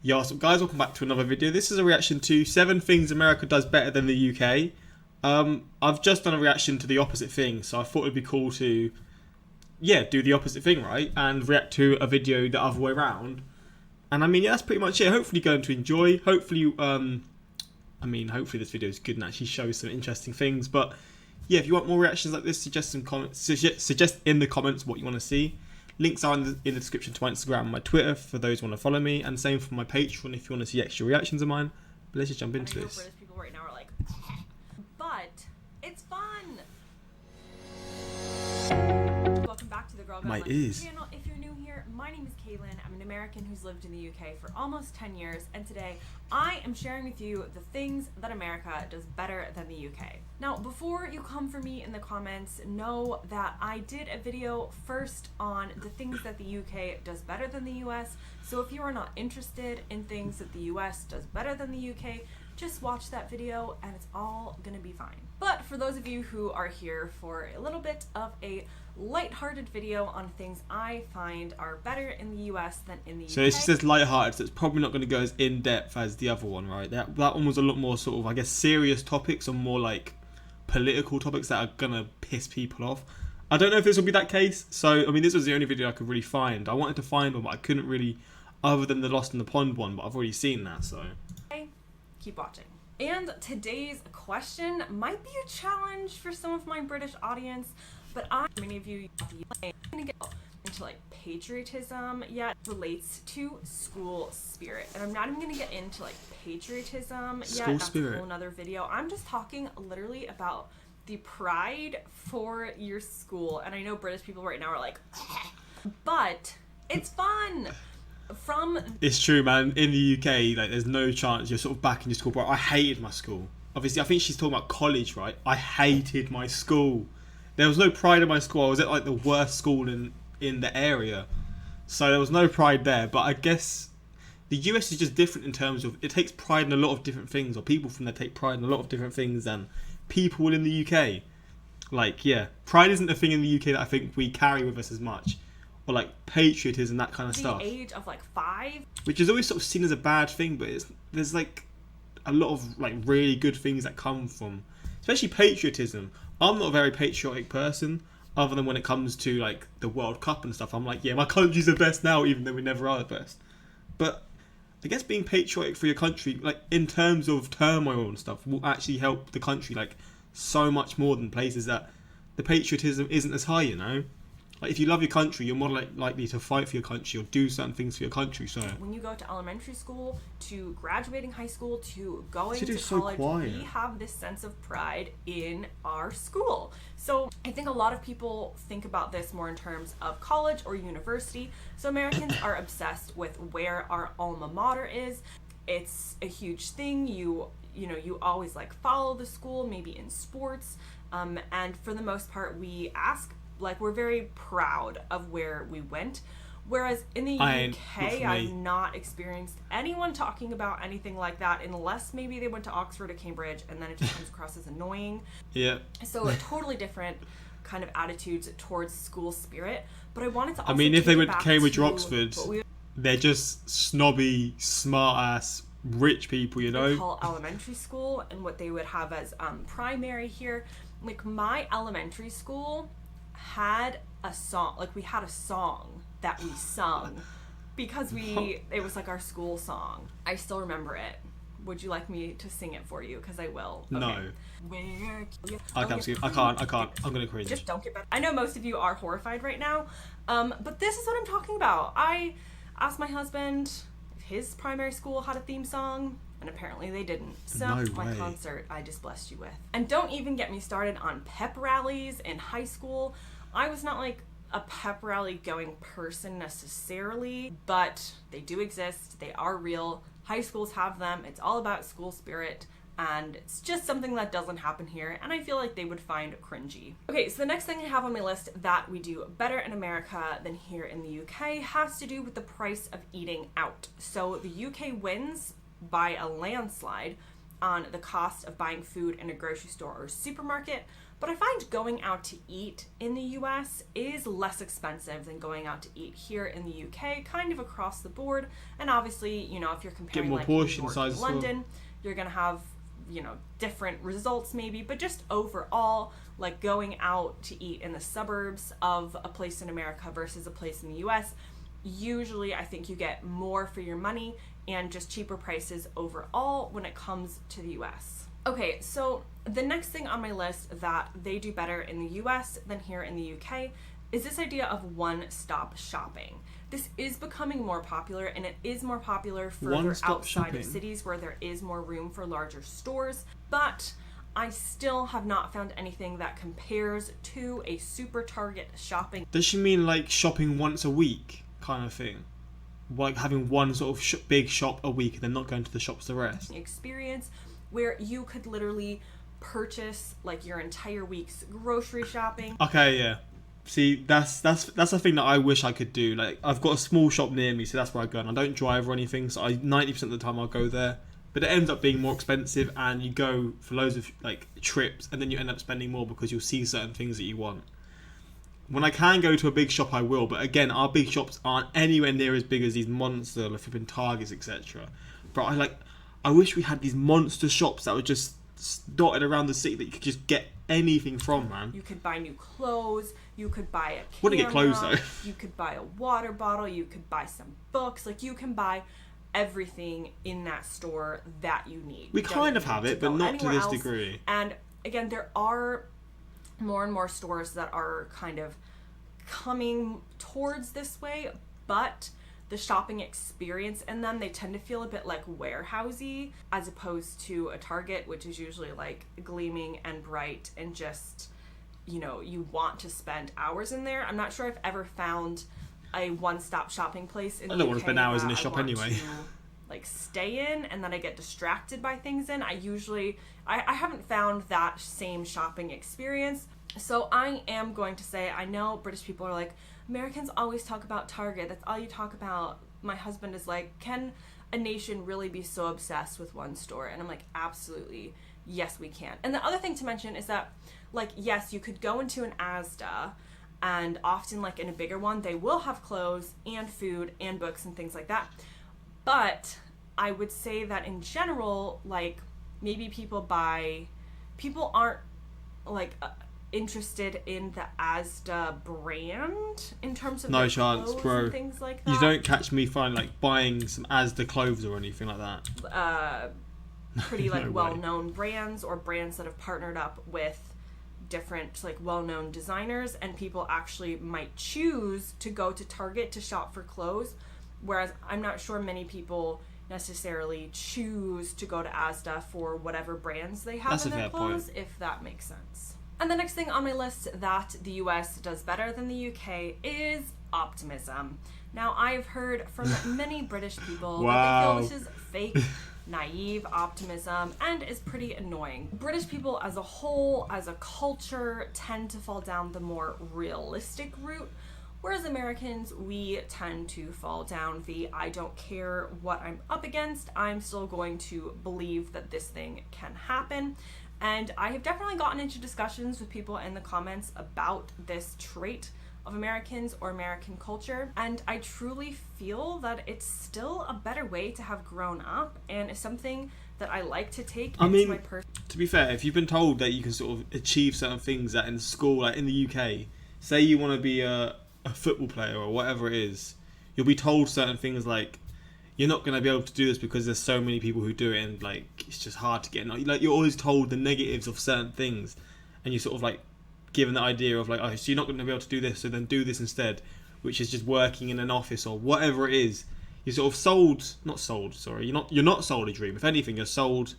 Yo, what's up guys, welcome back to another video. This is a reaction to 7 things America does better than the UK. I've just done a reaction to the opposite thing, so I thought it'd be cool to, do the opposite thing, right? And react to a video the other way around. And I mean, yeah, that's pretty much it. Hopefully you're going to enjoy. Hopefully, hopefully this video is good and actually shows some interesting things. But yeah, if you want more reactions like this, suggest some comments. Suggest in the comments what you want to see. Links are in the description to my Instagram and my Twitter for those who want to follow me, and same for my Patreon if you want to see extra reactions of mine. But let's just jump into this. British people right now are like, but it's fun. Welcome back to the Girl My Gone ears. channel. If you're new here, my name is Caitlin. I'm an American who's lived in the UK for almost 10 years, and today I am sharing with you the things that America does better than the UK. Now, before you come for me in the comments, know that I did a video first on the things that the UK does better than the US, so if you are not interested in things that the US does better than the UK, just watch that video and it's all gonna be fine. But for those of you who are here for a little bit of a lighthearted video on things I find are better in the US than in the UK. So this just says lighthearted, so it's probably not going to go as in-depth as the other one, right? That one was a lot more sort of, I guess, serious topics or more like political topics that are going to piss people off. I don't know if this will be that case. So, I mean, this was the only video I could really find. I wanted to find one, but I couldn't really, other than the Lost in the Pond one, but I've already seen that, so. Keep watching. And today's question might be a challenge for some of my British audience, but many of you are going to get into like patriotism yet relates to school spirit. And I'm not even going to get into like patriotism yet. School That's spirit. a whole nother video. I'm just talking literally about the pride for your school. And I know British people right now are like, but it's fun. It's true, man. In the UK, like, there's no chance you're sort of back in your school. Bro, I hated my school. Obviously, I think she's talking about college, right? I hated my school. There was no pride in my school. I was at like the worst school in the area, so there was no pride there. But I guess the US is just different in terms of it takes pride in a lot of different things, or people from there take pride in a lot of different things than people in the UK. Like, yeah, pride isn't a thing in the UK that I think we carry with us as much. Or like patriotism, that kind of stuff. The age of like 5, which is always sort of seen as a bad thing, but there's like a lot of like really good things that come from, especially patriotism. I'm not a very patriotic person, other than when it comes to like the World Cup and stuff. I'm like, yeah, my country's the best now, even though we never are the best. But I guess being patriotic for your country, like in terms of turmoil and stuff, will actually help the country like so much more than places that the patriotism isn't as high, you know? Like, if you love your country, you're more likely to fight for your country or do certain things for your country. So when you go to elementary school, to graduating high school, to going to so college, quiet. we have this sense of pride in our school. So I think a lot of people think about this more in terms of college or university. So Americans are obsessed with where our alma mater is. It's a huge thing. You always like follow the school, maybe in sports, and for the most part, we ask. Like, we're very proud of where we went. Whereas in the UK, I've not experienced anyone talking about anything like that unless maybe they went to Oxford or Cambridge, and then it just comes across as annoying. Yeah. So a totally different kind of attitudes towards school spirit. But I wanted to also if they went to Cambridge or Oxford, they're just snobby, smart-ass, rich people, you know? They call elementary school and what they would have as primary here. Like, my elementary school had a song, like we had a song that we sung because it was like our school song. I still remember it. Would you like me to sing it for you? Because I will. Okay. No. I can't. I'm gonna cringe. Just don't get back. I know most of you are horrified right now, but this is what I'm talking about. I asked my husband if his primary school had a theme song, and apparently they didn't. So my concert I just blessed you with. And don't even get me started on pep rallies in high school. I was not like a pep rally going person necessarily, but they do exist. They are real. High schools have them. It's all about school spirit, and it's just something that doesn't happen here, and I feel like they would find cringy. Okay, so the next thing I have on my list that we do better in America than here in the UK has to do with the price of eating out. So the UK wins by a landslide on the cost of buying food in a grocery store or supermarket, But I find going out to eat in the US is less expensive than going out to eat here in the UK, kind of across the board. And obviously, you know, if you're comparing like New York to London, you're going to have, you know, different results maybe. But just overall, like going out to eat in the suburbs of a place in America versus a place in the US, usually I think you get more for your money and just cheaper prices overall when it comes to the US. Okay, so the next thing on my list that they do better in the US than here in the UK is this idea of one-stop shopping. This is becoming more popular, and it is more popular further outside of cities where there is more room for larger stores, but I still have not found anything that compares to a super Target shopping. Does she mean like shopping once a week kind of thing? Like having one sort of big shop a week and then not going to the shops the rest? Experience where you could literally purchase like your entire week's grocery shopping. Okay, yeah. See, that's a thing that I wish I could do. Like, I've got a small shop near me, so that's where I go. And I don't drive or anything, so 90% of the time I'll go there. But it ends up being more expensive, and you go for loads of like trips, and then you end up spending more because you'll see certain things that you want. When I can go to a big shop, I will. But again, our big shops aren't anywhere near as big as these monster, like flipping Targets, etc. But I wish we had these monster shops that were just dotted around the city that you could just get anything from, man. You could buy new clothes. You could buy a camera. Wouldn't get clothes though. You could buy a water bottle. You could buy some books. Like, you can buy everything in that store that you need. We kind of have it, but not to this degree. And again, there are more and more stores that are kind of coming towards this way, but the shopping experience in them, they tend to feel a bit like warehousey as opposed to a Target, which is usually like gleaming and bright and just, you know, you want to spend hours in there. I'm not sure I've ever found a one-stop shopping place in the UK. I don't want to spend hours in a shop anyway. Like stay in and then I get distracted by things in. I haven't found that same shopping experience. So I am going to say, I know British people are like, Americans always talk about Target. That's all you talk about. My husband is like, can a nation really be so obsessed with one store? And I'm like, absolutely. Yes, we can. And the other thing to mention is that, like, yes, you could go into an Asda, and often, like, in a bigger one, they will have clothes and food and books and things like that. But I would say that in general, like, maybe people aren't, like, interested in the Asda brand in terms of no chance, bro. And things like that. You don't catch me buying some Asda clothes or anything like that. Pretty like well-known brands or brands that have partnered up with different like well-known designers, and people actually might choose to go to Target to shop for clothes, whereas I'm not sure many people necessarily choose to go to Asda for whatever brands they have in their clothes, if that makes sense. And the next thing on my list that the US does better than the UK is optimism. Now, I've heard from many British people that they feel this is fake, naive optimism and is pretty annoying. British people as a whole, as a culture, tend to fall down the more realistic route, whereas Americans, we tend to fall down the I don't care what I'm up against, I'm still going to believe that this thing can happen. And I have definitely gotten into discussions with people in the comments about this trait of Americans or American culture, and I truly feel that it's still a better way to have grown up, and it's something that I like to take into my personal. To be fair, if you've been told that you can sort of achieve certain things that in school, like in the UK, say you want to be a football player or whatever it is, you'll be told certain things like, you're not going to be able to do this because there's so many people who do it, and like it's just hard to get. Like, you're always told the negatives of certain things, and you're sort of like given the idea of like, oh, so you're not going to be able to do this, so then do this instead, which is just working in an office or whatever it is. You're sort of you're not sold a dream. If anything, you're sold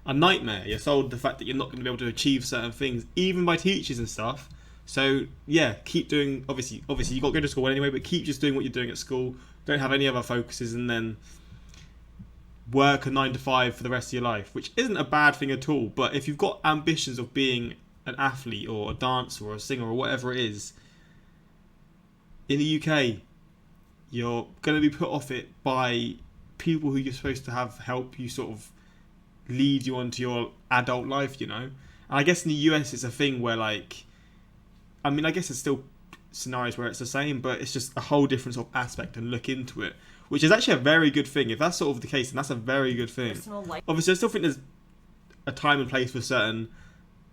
a nightmare. You're sold the fact that you're not going to be able to achieve certain things, even by teachers and stuff. So yeah, keep doing. Obviously you got to go to school anyway, but keep just doing what you're doing at school. Don't have any other focuses, and then work a 9 to 5 for the rest of your life, which isn't a bad thing at all. But if you've got ambitions of being an athlete or a dancer or a singer or whatever it is, in the UK, you're going to be put off it by people who you're supposed to have help you sort of lead you onto your adult life, you know. And I guess in the US it's a thing where like, I mean, I guess there's still scenarios where it's the same, but it's just a whole different sort of aspect and look into it, which is actually a very good thing. If that's sort of the case, then that's a very good thing. Obviously, I still think there's a time and place for certain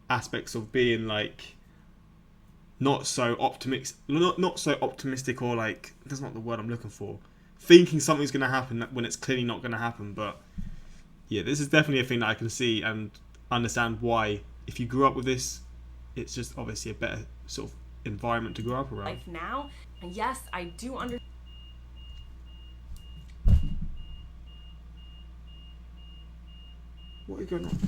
aspects of being like not so optimistic, or like, that's not the word I'm looking for. Thinking something's going to happen when it's clearly not going to happen. But yeah, this is definitely a thing that I can see and understand why. If you grew up with this, it's just obviously a better sort of environment to grow up around. Life now, and yes, I do understand. What is going on?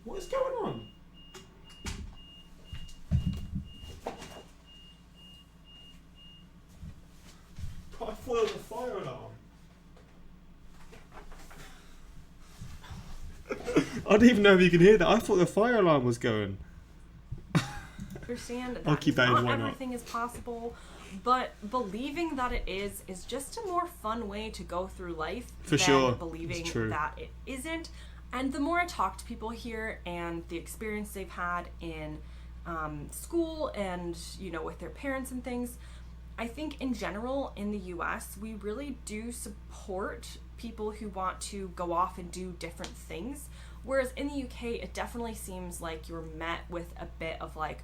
What is going on? I thought there was a fire alarm. I don't even know if you can hear that. I thought the fire alarm was going. Understand that I'll keep that in, why not? Everything is possible, but believing that it is just a more fun way to go through life For than sure. believing It's true. that it isn't. And the more I talk to people here and the experience they've had in school and, you know, with their parents and things, I think in general in the US we really do support people who want to go off and do different things, whereas in the UK it definitely seems like you're met with a bit of like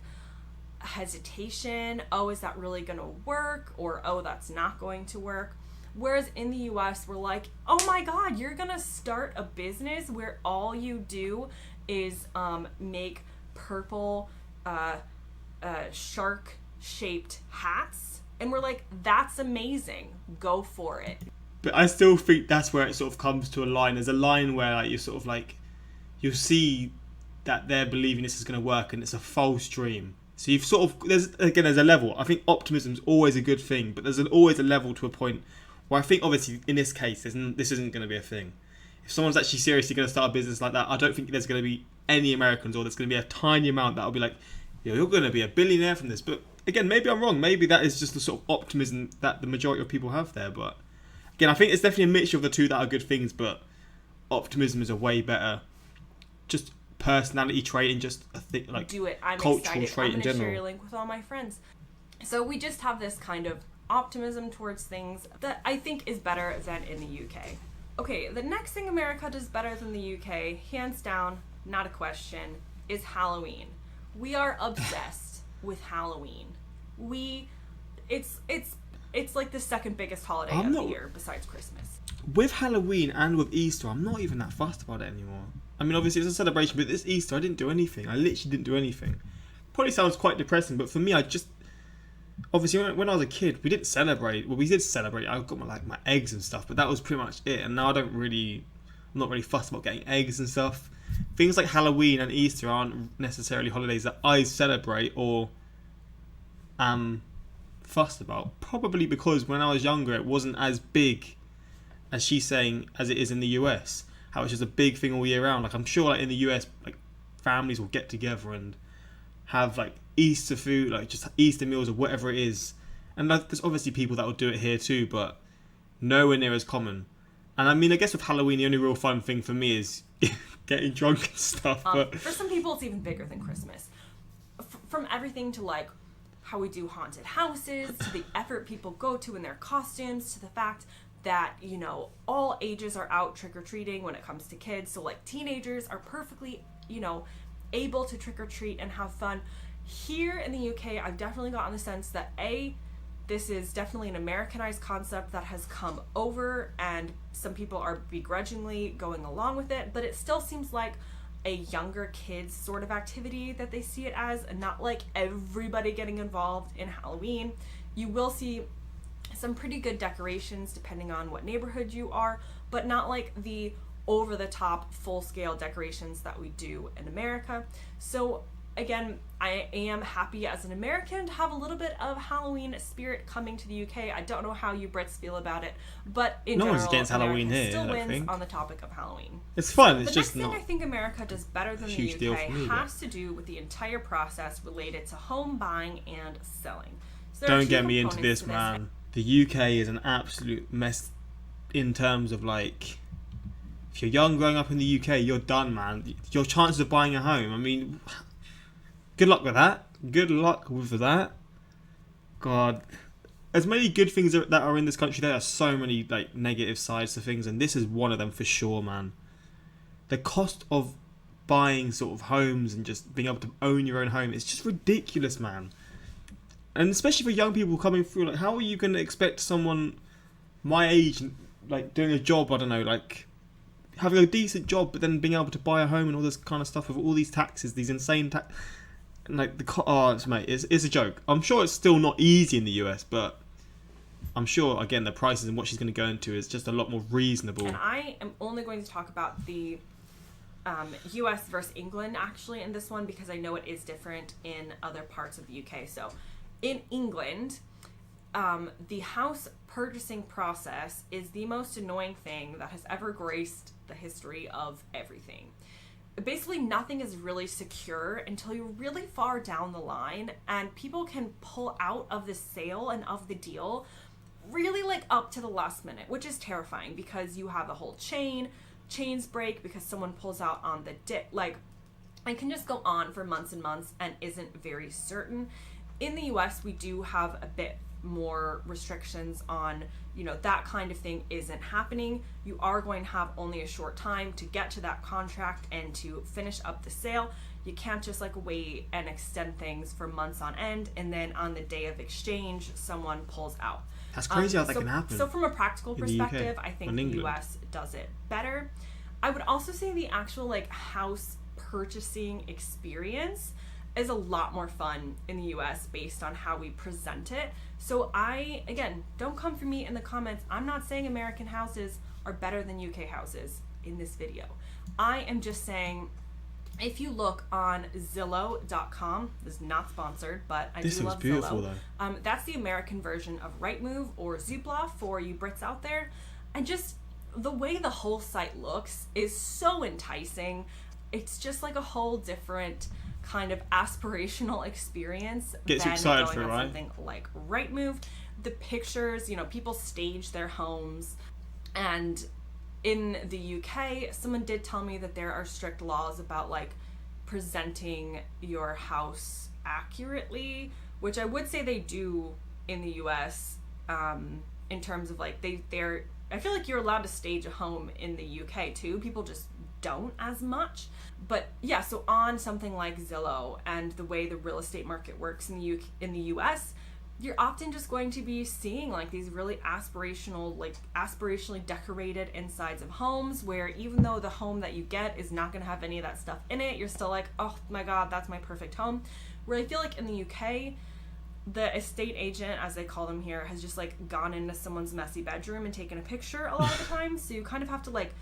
hesitation. Oh, is that really gonna work? Or oh, that's not going to work. Whereas in the US we're like, oh my god, you're gonna start a business where all you do is make purple shark shaped hats, and we're like, that's amazing, go for it. But I still think that's where it sort of comes to a line. There's a line where like you sort of like, you'll see that they're believing this is going to work and it's a false dream. So you've sort of, there's a level. I think optimism's always a good thing, but there's always a level to a point where I think obviously in this case this isn't going to be a thing. If someone's actually seriously going to start a business like that, I don't think there's going to be any Americans, or there's going to be a tiny amount that will be like, yo, you're going to be a billionaire from this. But again, maybe I'm wrong. Maybe that is just the sort of optimism that the majority of people have there. But again, I think it's definitely a mixture of the two that are good things, but optimism is a way better just personality trait and just a thing, like do it. I'm cultural excited. trait I'm in gonna general. share your link with all my friends. So we just have this kind of optimism towards things that I think is better than in the UK. Okay, the next thing America does better than the UK, hands down, not a question, is Halloween. We are obsessed with Halloween. It's like the second biggest holiday of the year besides Christmas. With Halloween and with Easter, I'm not even that fussed about it anymore. I mean, obviously it's a celebration, but this Easter I didn't do anything. I literally didn't do anything. Probably sounds quite depressing, but for me, obviously when I was a kid, we didn't celebrate. Well, we did celebrate. I got my eggs and stuff, but that was pretty much it. And now I'm not really fussed about getting eggs and stuff. Things like Halloween and Easter aren't necessarily holidays that I celebrate or am fussed about. Probably because when I was younger, it wasn't as big as she's saying as it is in the US. How it's just a big thing all year round. Like I'm sure, like in the US, like families will get together and have like Easter food, like just Easter meals or whatever it is. And like, there's obviously people that will do it here too, but nowhere near as common. And I mean, I guess with Halloween, the only real fun thing for me is getting drunk and stuff. But for some people, it's even bigger than Christmas. From everything to like how we do haunted houses, to the effort people go to in their costumes, to the fact that, you know, all ages are out trick-or-treating when it comes to kids. So like teenagers are perfectly, you know, able to trick-or-treat and have fun. Here in the UK, I've definitely gotten the sense that this is definitely an Americanized concept that has come over, and some people are begrudgingly going along with it, but it still seems like a younger kids sort of activity that they see it as, and not like everybody getting involved in Halloween. You will see some pretty good decorations depending on what neighborhood you are, but not like the over-the-top full-scale decorations that we do in America. So again, I am happy as an American to have a little bit of Halloween spirit coming to the UK. I don't know how you Brits feel about it, but in general, one's against Halloween America here, still I wins think. on the topic of Halloween. it's fun. It's The just next not. thing I think America does better than the huge deal UK for me, has to do with the entire process related to home buying and selling. So there are Don't two get me into components this, to man. the UK is an absolute mess in terms of like, if you're young growing up in the UK, you're done, man. Your chances of buying a home, I mean, good luck with that. Good luck with that. God, as many good things that are in this country, there are so many like negative sides to things, and this is one of them for sure, man. The cost of buying sort of homes and just being able to own your own home is just ridiculous, man. And especially for young people coming through, like, how are you going to expect someone my age, like, doing a job, I don't know, like, having a decent job, but then being able to buy a home and all this kind of stuff with all these taxes, these insane tax, like, mate, it's a joke. I'm sure it's still not easy in the US, but I'm sure, again, the prices and what she's going to go into is just a lot more reasonable. And I am only going to talk about the US versus England, actually, in this one, because I know it is different in other parts of the UK. So, in England, the house purchasing process is the most annoying thing that has ever graced the history of everything. Basically, nothing is really secure until you're really far down the line, and people can pull out of the sale and of the deal really like up to the last minute, which is terrifying because you have a whole chains break because someone pulls out on the like, it can just go on for months and months and isn't very certain. In the US, we do have a bit more restrictions on, you know, that kind of thing isn't happening. You are going to have only a short time to get to that contract and to finish up the sale. You can't just like wait and extend things for months on end, and then on the day of exchange, someone pulls out. That's crazy how that can happen. So from a practical perspective, UK, I think the US does it better. I would also say the actual like house purchasing experience is a lot more fun in the US based on how we present it. So again, don't come for me in the comments. I'm not saying American houses are better than UK houses in this video. I am just saying, if you look on Zillow.com, this is not sponsored, but I do love Zillow. Though. That's the American version of Rightmove or Zoopla for you Brits out there. And just the way the whole site looks is so enticing. It's just like a whole different kind of aspirational experience Gets than excited going for on right? Something like Rightmove. The pictures, you know, people stage their homes, and in the UK, someone did tell me that there are strict laws about like presenting your house accurately, which I would say they do in the US, in terms of like they're I feel like you're allowed to stage a home in the UK too. People just don't as much. But yeah, so on something like Zillow and the way the real estate market works in the US, you're often just going to be seeing like these really aspirationally decorated insides of homes, where even though the home that you get is not going to have any of that stuff in it, you're still like, oh my god, that's my perfect home. Where I feel like in the UK, the estate agent, as they call them here, has just like gone into someone's messy bedroom and taken a picture a lot of the time. So you kind of have to like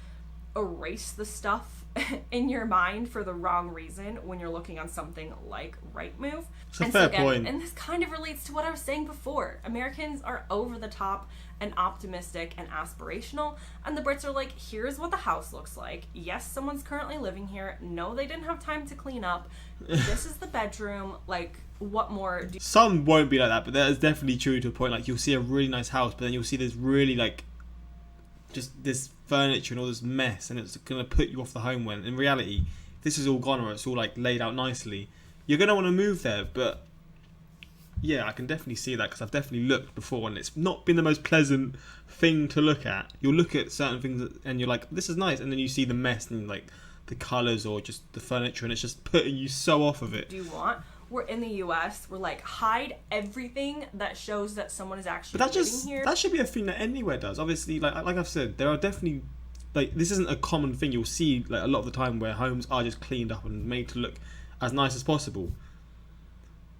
erase the stuff in your mind for the wrong reason when you're looking on something like Rightmove. It's a fair point. And this kind of relates to what I was saying before. Americans are over the top and optimistic and aspirational, and the Brits are like, here's what the house looks like. Yes, someone's currently living here. No, they didn't have time to clean up. This is the bedroom. Like, what more do you... Some won't be like that, but that is definitely true to a point. Like, you'll see a really nice house, but then you'll see this really like just this furniture and all this mess, and it's going to put you off the home. When in reality, if this is all gone or it's all like laid out nicely, you're going to want to move there. But yeah, I can definitely see that, because I've definitely looked before and it's not been the most pleasant thing to look at. You'll look at certain things and you're like, this is nice, and then you see the mess and like the colours or just the furniture, and it's just putting you so off of it. Do you want? We're in the US, we're like, hide everything that shows that someone is actually living here. That should be a thing that anywhere does. Obviously, like I've said, there are definitely, like, this isn't a common thing. You'll see like a lot of the time where homes are just cleaned up and made to look as nice as possible.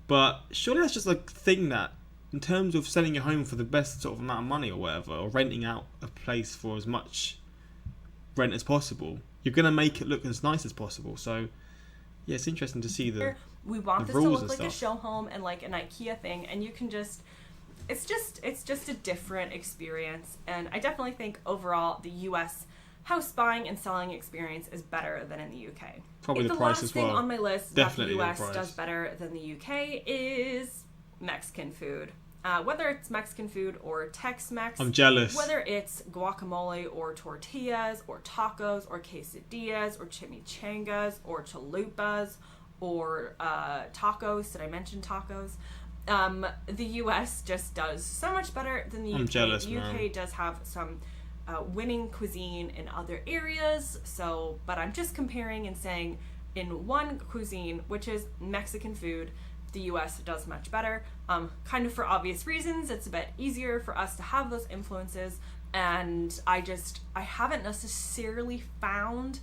But surely that's just a thing that, in terms of selling your home for the best sort of amount of money or whatever, or renting out a place for as much rent as possible, you're going to make it look as nice as possible. So yeah, it's interesting to see we want this to look like a show home and like an IKEA thing, and you can just it's just a different experience. And I definitely think overall the US house buying and selling experience is better than in the UK. Probably the price as well. The last thing on my list definitely that the US does better than the UK is Mexican food. Whether it's Mexican food or Tex-Mex. I'm jealous. Whether it's guacamole or tortillas or tacos or quesadillas or chimichangas or chalupas or tacos. Did I mention tacos? The US just does so much better than the UK. I'm jealous, the UK man. does have some winning cuisine in other areas. So, but I'm just comparing and saying in one cuisine, which is Mexican food, the US does much better. Kind of for obvious reasons. It's a bit easier for us to have those influences. And I haven't necessarily found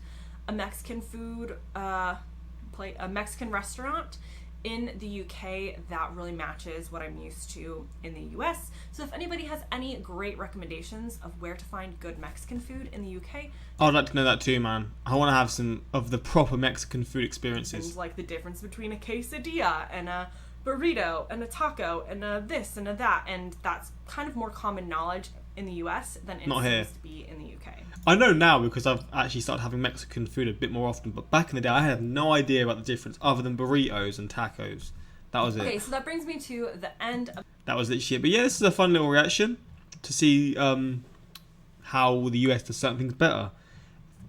a Mexican food a Mexican restaurant in the UK that really matches what I'm used to in the US. So if anybody has any great recommendations of where to find good Mexican food in the UK, I'd like to know that too, man. I want to have some of the proper Mexican food experiences. things like the difference between a quesadilla and a burrito and a taco and a this and a that, and that's kind of more common knowledge in the US than it Not here. seems to be in the UK. I know now because I've actually started having Mexican food a bit more often, but back in the day I had no idea about the difference other than burritos and tacos. That was it. Okay, so that brings me to the end of That was literally it. But yeah, this is a fun little reaction to see how the US does certain things better.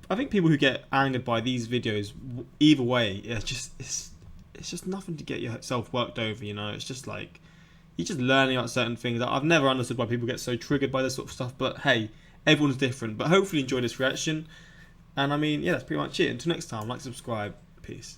I think people who get angered by these videos, either way, it's just nothing to get yourself worked over, you know. It's just like you're just learning about certain things. I've never understood why people get so triggered by this sort of stuff, but hey, everyone's different. But hopefully you enjoy this reaction. And I mean, yeah, that's pretty much it. Until next time, like, subscribe. Peace.